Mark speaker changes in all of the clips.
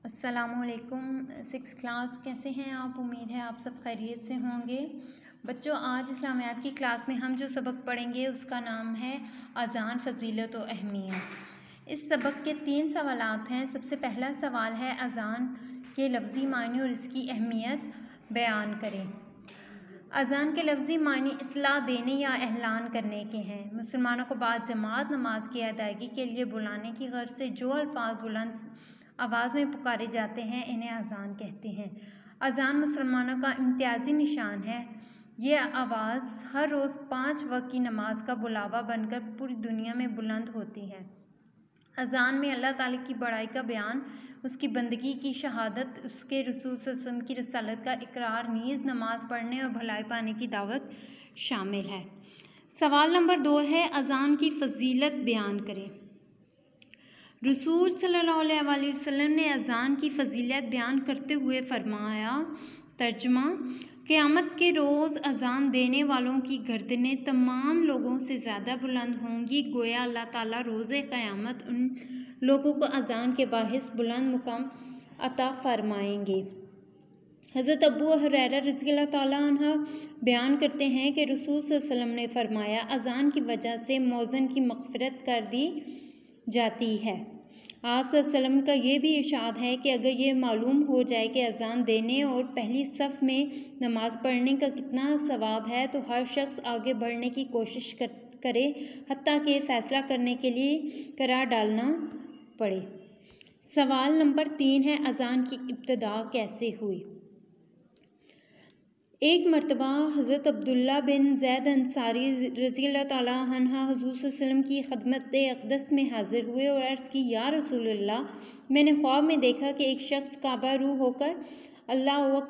Speaker 1: अस्सलामुअलैकुम। 6th class, कैसे हैं आप? उम्मीद है आप सब खैरियत से होंगे। बच्चों, आज इस्लामियात की क्लास में हम जो सबक पढ़ेंगे उसका नाम है अज़ान, फ़जीलत और अहमियत। इस सबक के 3 सवालात हैं। सबसे पहला सवाल है अज़ान के लफ्ज़ी मानी और इसकी अहमियत बयान करें। अज़ान के लफ्ज़ी मानी इत्तला देने या एलान करने के हैं। मुसलमानों को बाद जमात नमाज की अदायगी के लिए बुलाने की गर्ज से जो अल्फाज बुलंद आवाज़ में पुकारे जाते हैं इन्हें अज़ान कहते हैं। अज़ान मुसलमानों का इम्तियाज़ी निशान है। ये आवाज़ हर रोज़ 5 वक्त की नमाज का बुलावा बनकर पूरी दुनिया में बुलंद होती है। अज़ान में अल्लाह ताला की बड़ाई का बयान, उसकी बंदगी की शहादत, उसके रसूल सल्लल्लाहु अलैहि वसल्लम की रसालत का इकरार, नीज़ नमाज पढ़ने और भलाई पाने की दावत शामिल है। सवाल नंबर 2 है अज़ान की फ़जीलत बयान करें। रसूल सल्लल्लाहु अलैहि वसल्लम ने अज़ान की फ़जीलत बयान करते हुए फ़रमाया, तर्जुमा, क़यामत के रोज़ अज़ान देने वालों की गर्दनें तमाम लोगों से ज़्यादा बुलंद होंगी। गोया अल्लाह ताला रोज़े क़यामत उन लोगों को अज़ान के बाहिस बुलंद मुकाम अता फ़रमाएंगे। हज़रत अबू हुरैरा रज़ियल्लाहु तआला अन्हु बयान करते हैं कि रसूल सल्लल्लाहु अलैहि वसल्लम ने फ़रमाया, अज़ान की वजह से मौज़न की मग़फ़िरत कर दी जाती है। आप सल्लल्लाहु अलैहि वसल्लम का ये भी इरशाद है कि अगर ये मालूम हो जाए कि अज़ान देने और पहली सफ़ में नमाज़ पढ़ने का कितना सवाब है तो हर शख्स आगे बढ़ने की कोशिश करे, हत्ता कि फ़ैसला करने के लिए करार डालना पड़े। सवाल नंबर 3 है अज़ान की इब्तिदा कैसे हुई। एक मरतबा हज़रत अब्दुल्ला बिन ज़ैद अंसारी रज़ियल्लाहु तआला अन्हु हुज़ूर सल्लल्लाहु अलैहि वसल्लम की खिदमत अक़दस में हाज़िर हुए और अर्ज़ की, या रसूलल्लाह, मैंने ख्वाब में देखा कि एक शख्स काबा रू होकर अल्लाहु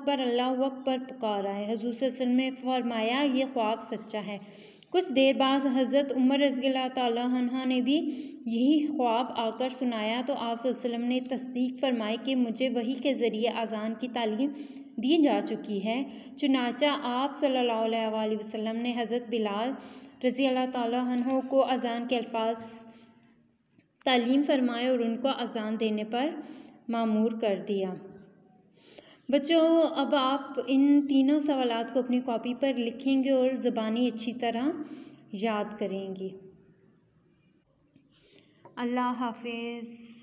Speaker 1: अकबर पुकार रहा है। हुज़ूर सल्लल्लाहु अलैहि वसल्लम ने फरमाया, ये ख्वाब सच्चा है। कुछ देर बाद हज़रत उमर रज़ियल्लाहु तआला अन्हु ने भी यही ख्वाब आकर सुनाया तो आप सल्लल्लाहु अलैहि वसल्लम ने तस्दीक फरमाई कि मुझे वही के ज़रिए अज़ान की तालीम दी जा चुकी है। चुनाचा आप सल्लल्लाहु अलैहि वसल्लम ने हज़रत बिलाल रज़ियल्लाहु तआला अन्हु को अज़ान के अल्फाज तालीम फरमाए और उनको अज़ान देने पर मामूर कर दिया। बच्चों, अब आप इन तीनों सवालात को अपनी कॉपी पर लिखेंगे और ज़बानी अच्छी तरह याद करेंगे। अल्लाह हाफ़िज़।